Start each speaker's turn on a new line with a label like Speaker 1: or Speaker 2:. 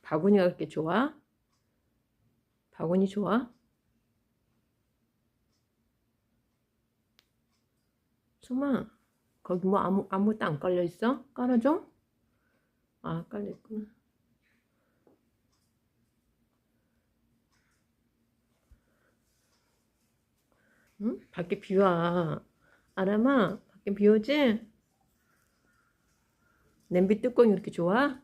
Speaker 1: 바구니가 그렇게 좋아? 바구니 좋아? 소마, 거기 뭐 아무것도 안 깔려 있어? 깔아줘? 아, 깔려 있구나. 응? 밖에 비 와. 아람아, 밖에 비 오지? 냄비 뚜껑이 이렇게 좋아?